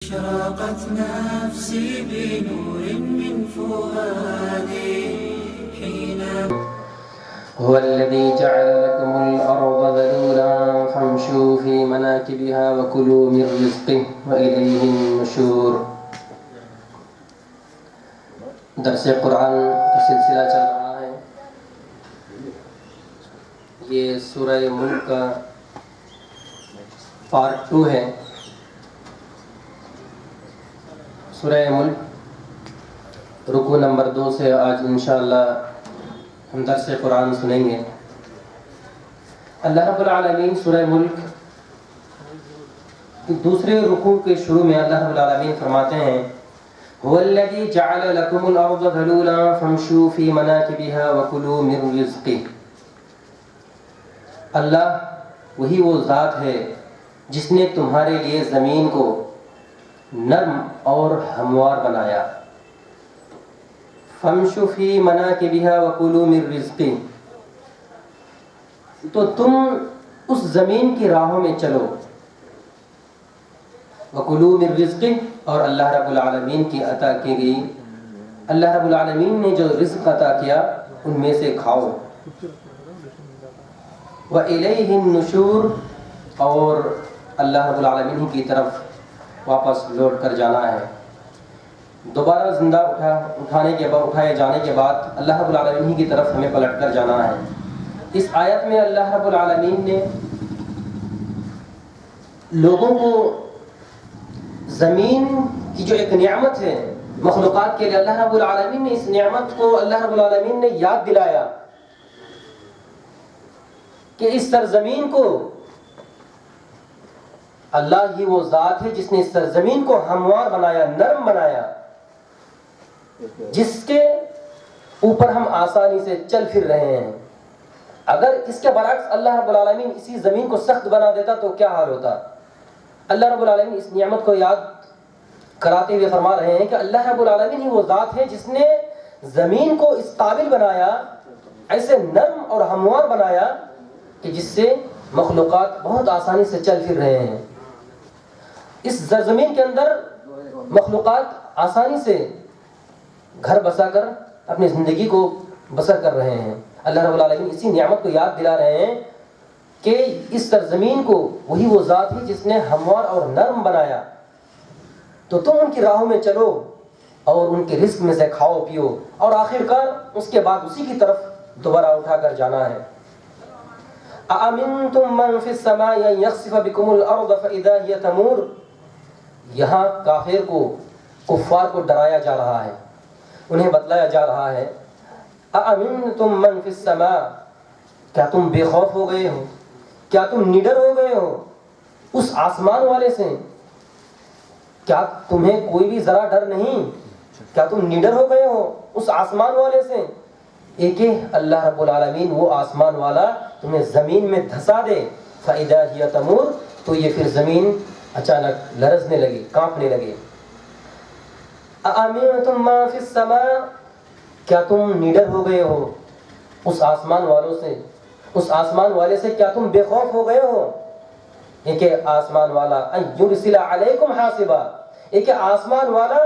أشرقت نفسي بنور من فؤادي حين هو الذي جعل لكم الأرض ذلولا فامشوا في مناكبها وكلوا من رزقه وإليه النشور۔ درس قرآن کا سلسلہ چل رہا ہے۔ یہ سورہ ملک کا پارٹ 2 ہے۔ سورہ ملک رکوع نمبر 2 سے آج انشاءاللہ ہم درس قرآن سنیں گے۔ اللہ رب العالمین سورہ ملک دوسرے رکوع کے شروع میں اللہ رب العالمین فرماتے ہیں هو الذي جعل لكم الأرض ذلولا فامشوا في مناكبها وكلوا من رزقه۔ اللہ وہی وہ ذات ہے جس نے تمہارے لیے زمین کو نرم اور ہموار بنایا۔ فامشوا في مناكبها وكلوا من رزقه، تو تم اس زمین کی راہوں میں چلو۔ وَكُلُوا مِن رِزْقِهِ، اور اللہ رب العالمین کی عطا کی گئی، اللہ رب العالمین نے جو رزق عطا کیا ان میں سے کھاؤ۔ وَإِلَيْهِ النُّشُورُ، اور اللہ رب العالمین کی طرف واپس لوٹ کر جانا ہے۔ دوبارہ زندہ اٹھائے جانے کے بعد اللہ رب العالمین کی طرف ہمیں پلٹ کر جانا ہے۔ اس آیت میں اللہ رب العالمین نے لوگوں کو زمین کی جو ایک نعمت ہے مخلوقات کے لیے، اللہ رب العالمین نے اس نعمت کو اللہ رب العالمین نے یاد دلایا کہ اس سرزمین کو اللہ ہی وہ ذات ہے جس نے اس سرزمین کو ہموار بنایا، نرم بنایا، جس کے اوپر ہم آسانی سے چل پھر رہے ہیں۔ اگر اس کے برعکس اللہ رب العالمین اسی زمین کو سخت بنا دیتا تو کیا حال ہوتا؟ اللہ رب العالمین اس نعمت کو یاد کراتے ہوئے فرما رہے ہیں کہ اللہ رب العالمین ہی وہ ذات ہے جس نے زمین کو اس قابل بنایا، ایسے نرم اور ہموار بنایا کہ جس سے مخلوقات بہت آسانی سے چل پھر رہے ہیں۔ اس زمین کے اندر مخلوقات آسانی سے گھر بسا کر اپنی زندگی کو بسر کر رہے ہیں۔ اللہ رب العالمین اسی نعمت کو یاد دلا رہے ہیں کہ اس سرزمین کو وہی وہ ذات ہے جس نے ہموار اور نرم بنایا، تو تم ان کی راہوں میں چلو اور ان کے رزق میں سے کھاؤ پیو، اور آخر کار اس کے بعد اسی کی طرف دوبارہ اٹھا کر جانا ہے۔ أَأَمِنْتُمْ مَنْ فِي السَّمَاءِ أَنْ يَخْسِفَ بِكُمُ الْأَرْضَ فَإِذَا هِيَ تَمُورُ، یہاں کافر کو، کفار کو ڈرایا جا رہا ہے، انہیں بتلایا جا رہا ہے أَأَمِنْتُمْ مَنْ فِي السَّمَاءِ، کیا تم بے خوف ہو گئے ہو، کیا تم نڈر ہو گئے ہو اس آسمان والے سے؟ کیا تمہیں کوئی بھی ذرا ڈر نہیں؟ کیا تم نڈر ہو گئے ہو اس آسمان والے سے؟ ایک اللہ رب العالمین وہ آسمان والا تمہیں زمین میں دھسا دے، فَإِذَا هِيَ تَمُورُ، تو یہ پھر زمین اچانک لرزنے لگے، کانپنے لگے۔ أَأَمِنْتُمْ مَا فِي السَّمَاءِ، کیا تم نڈر ہو گئے ہو اس آسمان والوں سے، اس آسمان والے سے کیا تم بے خوف ہو گئے ہو؟ ایک آسمان والا أَن يُرْسِلَ عَلَيْكُمْ حَاصِبًا، ایک آسمان والا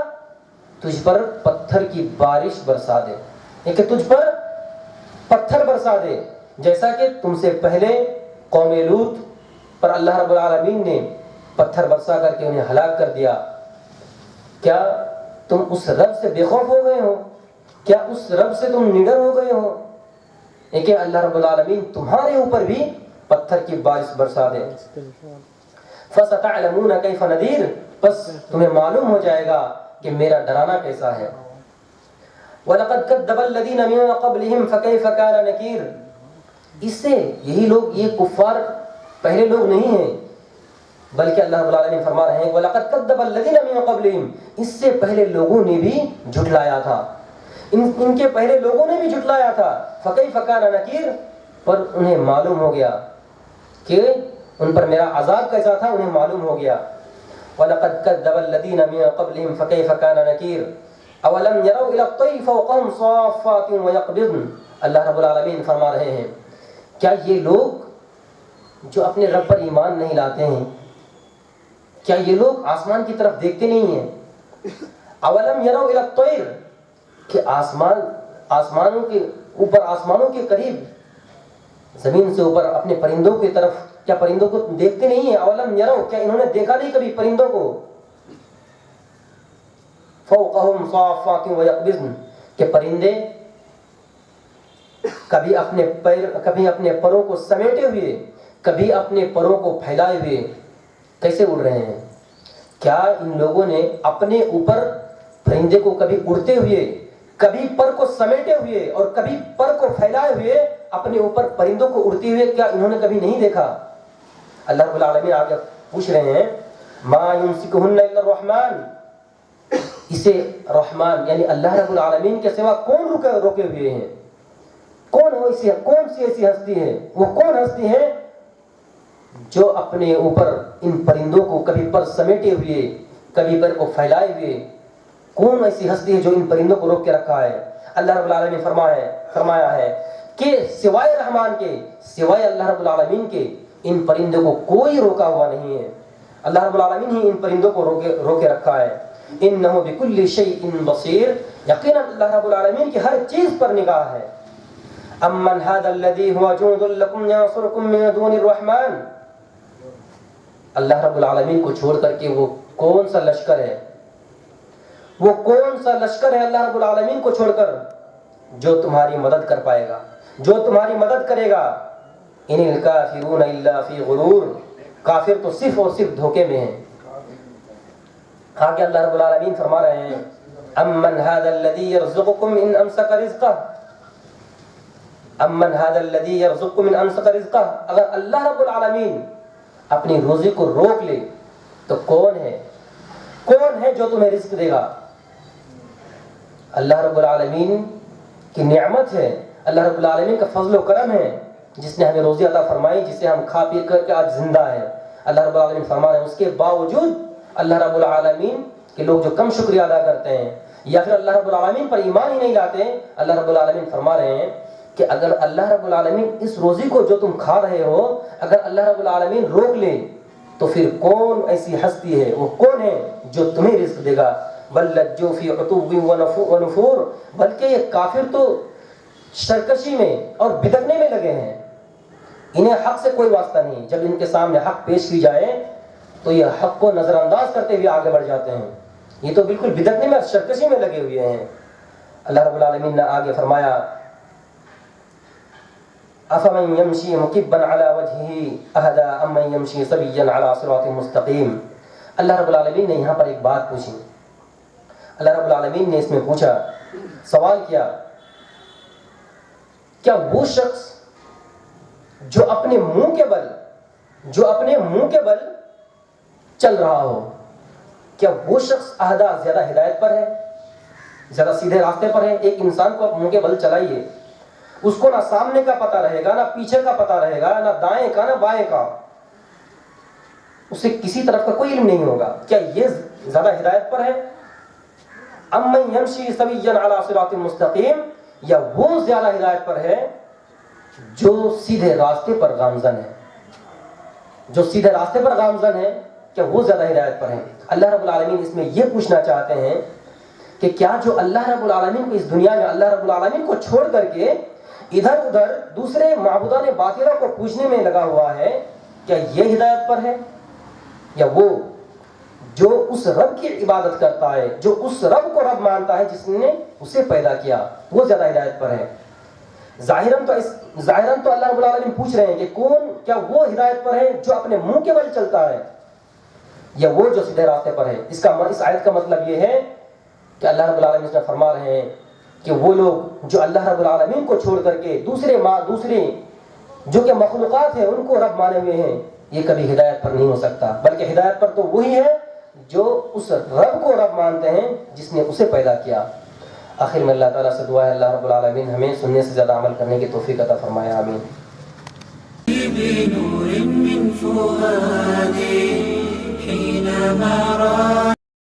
تجھ پر پتھر کی بارش برسا دے، ایک تجھ پر پتھر برسا دے، جیسا کہ تم سے پہلے قوم لوط پر اللہ رب العالمین نے پتھر برسا کر کے انہیں ہلاک کر دیا۔ کیا تم اس رب سے بے خوف ہو گئے ہو؟ کیا اس رب سے تم نڈر ہو گئے ہو؟ ایک اللہ رب العالمین تمہارے اوپر بھی پتھر کی بارش برسا دے۔ فَسَتَعْلَمُونَ كَيْفَ نَذِيرٌ، بس تمہیں معلوم ہو جائے گا کہ میرا ڈرانا کیسا ہے۔ وَلَقَدْ كَذَّبَ الَّذِينَ مِن قَبْلِهِمْ فَكَيْفَ كَانَ نَكِيرٌ، اس سے یہی لوگ، یہ کفار پہلے لوگ نہیں ہیں، بلکہ اللہ رب العالمین فرما رہے ہیں وَلَقَدْ كَذَّبَ الَّذِينَ مِن قَبْلِهِمْ، اس سے پہلے لوگوں نے بھی جھٹلایا تھا، ان کے پہلے لوگوں نے بھی جھٹلایا تھا۔ فَكَيْفَ كَانَ نَكِيرٌ، پر انہیں معلوم ہو گیا کہ ان پر میرا عذاب کیسا تھا، انہیں معلوم ہو گیا۔ وَلَقَدْ كَذَّبَ الَّذِينَ مِن قَبْلِهِمْ فَكَيْفَ كَانَ نَكِيرٌ أَوَلَمْ يَرَوْا إِلَى الطَّيْرِ فَوْقَهُمْ صَافَّاتٍ وَيَقْبِضْنَ، اللہ رب العالمین فرما رہے ہیں کیا یہ لوگ جو اپنے رب پر ایمان نہیں لاتے ہیں کیا یہ لوگ آسمان کی طرف دیکھتے نہیں ہیں؟ اولم یروا الی الطیر، کہ آسمانوں کے اوپر، آسمانوں کے قریب، زمین سے اوپر اپنے پرندوں کی طرف، کیا پرندوں کو دیکھتے نہیں ہیں؟ اولم یروا، کیا انہوں نے دیکھا نہیں کبھی پرندوں کو؟ فوقہم صافات ویقبضن، کہ پرندے کبھی اپنے پروں کو سمیٹے ہوئے، کبھی اپنے پروں کو پھیلائے ہوئے کیسے اڑ رہے ہیں؟ کیا ان لوگوں نے اپنے اوپر پرندے کو کبھی اڑتے ہوئے، کبھی پر کو سمیٹے ہوئے اور کبھی پر کو پھیلائے ہوئے اپنے اوپر پرندوں کو اڑتے ہوئے کیا انہوں نے کبھی نہیں دیکھا؟ اللہ رب العالمین آگے پوچھ رہے ہیں ما یمسکہن الا الرحمن، اسے رحمان یعنی اللہ رب العالمین کے سوا کون روکے ہوئے ہیں؟ کون سی ایسی ہستی ہے؟ وہ کون ہستی ہے جو اپنے اوپر ان پرندوں کو کبھی پر سمیٹے ہوئے، کبھی پر کو پھیلائے ہوئے، کون ایسی ہستی ہے جو ان پرندوں کو روک کے رکھا ہے؟ اللہ رب العالمین نے فرمایا ہے کہ سوائے رحمان کے، سوائے اللہ رب العالمین کے ان پرندوں کو کوئی روکا ہوا نہیں ہے۔ اللہ رب العالمین ہی ان پرندوں کو روکے رکھا ہے۔ انہ بکل شیء بصیر، یقیناً اللہ رب العالمین کی ہر چیز پر نگاہ ہے۔ امن ھذا الذی هو جند لکم ینصرکم من دون الرحمن، اللہ رب العالمین کو چھوڑ کر کے وہ کون سا لشکر ہے، وہ کون سا لشکر ہے اللہ رب العالمین کو چھوڑ کر جو تمہاری مدد کر پائے گا، جو تمہاری مدد کرے گا؟ ان الکافرون الا فی غرور، کافر تو صرف اور صرف دھوکے میں ہیں۔ آگے اللہ رب العالمین فرما رہے ہیں امن ھذا الذی یرزقکم ان امسک رزقہ، امن ھذا الذی یرزقکم ان امسک رزقہ، اگر اللہ رب العالمین اپنی روزی کو روک لے تو کون ہے جو تمہیں رزق دے گا؟ اللہ رب العالمین کی نعمت ہے، اللہ رب العالمین کا فضل و کرم ہے جس نے ہمیں روزی عطا فرمائی، جسے ہم کھا پی کر کے آج زندہ ہے۔ اللہ رب العالمین فرما رہے ہیں اس کے باوجود اللہ رب العالمین کے لوگ جو کم شکریہ ادا کرتے ہیں یا پھر اللہ رب العالمین پر ایمان ہی نہیں لاتے، اللہ رب العالمین فرما رہے ہیں کہ اگر اللہ رب العالمین اس روزی کو جو تم کھا رہے ہو اگر اللہ رب العالمین روک لے تو پھر کون ایسی ہستی ہے، وہ کون ہے جو تمہیں رزق دے گا؟ بل لجوا فی عتو ونفور، بلکہ یہ کافر تو سرکشی میں اور بدکنے میں لگے ہیں، انہیں حق سے کوئی واسطہ نہیں۔ جب ان کے سامنے حق پیش کی جائے تو یہ حق کو نظر انداز کرتے ہوئے آگے بڑھ جاتے ہیں، یہ تو بالکل بدکنے میں اور سرکشی میں لگے ہوئے ہیں۔ اللہ رب العالمین نے آگے فرمایا افمن یمشی مکبا علی وجہہ اہدی امن یمشی سویا علی صراط مستقیم۔ اللہ رب العالمین نے یہاں پر ایک بات پوچھی، اللہ رب العالمین نے اس میں پوچھا، سوال کیا، کیا وہ شخص جو اپنے منہ کے بل چل رہا ہو، کیا وہ شخص اہدی زیادہ ہدایت پر ہے، زیادہ سیدھے راستے پر ہے؟ ایک انسان کو آپ منہ کے بل چلائیے، اس کو نہ سامنے کا پتہ رہے گا، نہ پیچھے کا پتہ رہے گا، نہ دائیں کا نہ بائیں کا، اسے کسی طرف کا کوئی علم نہیں ہوگا، کیا یہ زیادہ ہدایت پر ہے؟ امن یمشی سویا علی صراط مستقیم، یا وہ زیادہ ہدایت پر ہے جو سیدھے راستے پر گامزن ہے، جو سیدھے راستے پر گامزن ہے، کیا وہ زیادہ ہدایت پر ہے؟ اللہ رب العالمین اس میں یہ پوچھنا چاہتے ہیں کہ کیا جو اللہ رب العالمین کو اس دنیا میں اللہ رب العالمین کو چھوڑ کر کے ادھر ادھر دوسرے معبودان باطلہ کو پوجنے میں لگا ہوا ہے، کیا یہ ہدایت پر ہے؟ یا وہ جو اس رب کی عبادت کرتا ہے، جو اس رب کو رب مانتا ہے جس نے اسے پیدا کیا، وہ زیادہ ہدایت پر ہے؟ ظاہراً تو اللہ رب العالمین پوچھ رہے ہیں کہ کیا وہ ہدایت پر ہے جو اپنے منہ کے بل چلتا ہے یا وہ جو سیدھے راستے پر ہے؟ اس آیت کا مطلب یہ ہے کہ اللہ رب العالمین اس میں فرما رہے ہیں کہ وہ لوگ جو اللہ رب العالمین کو چھوڑ کر کے دوسرے جو کہ مخلوقات ہیں ان کو رب مانے ہوئے ہیں، یہ کبھی ہدایت پر نہیں ہو سکتا، بلکہ ہدایت پر تو وہی ہے جو اس رب کو رب مانتے ہیں جس نے اسے پیدا کیا۔ آخر میں اللہ تعالیٰ سے دعا ہے اللہ رب العالمین ہمیں سننے سے زیادہ عمل کرنے کی توفیق عطا فرمائے، آمین۔ بنور من فؤادي حينما رأى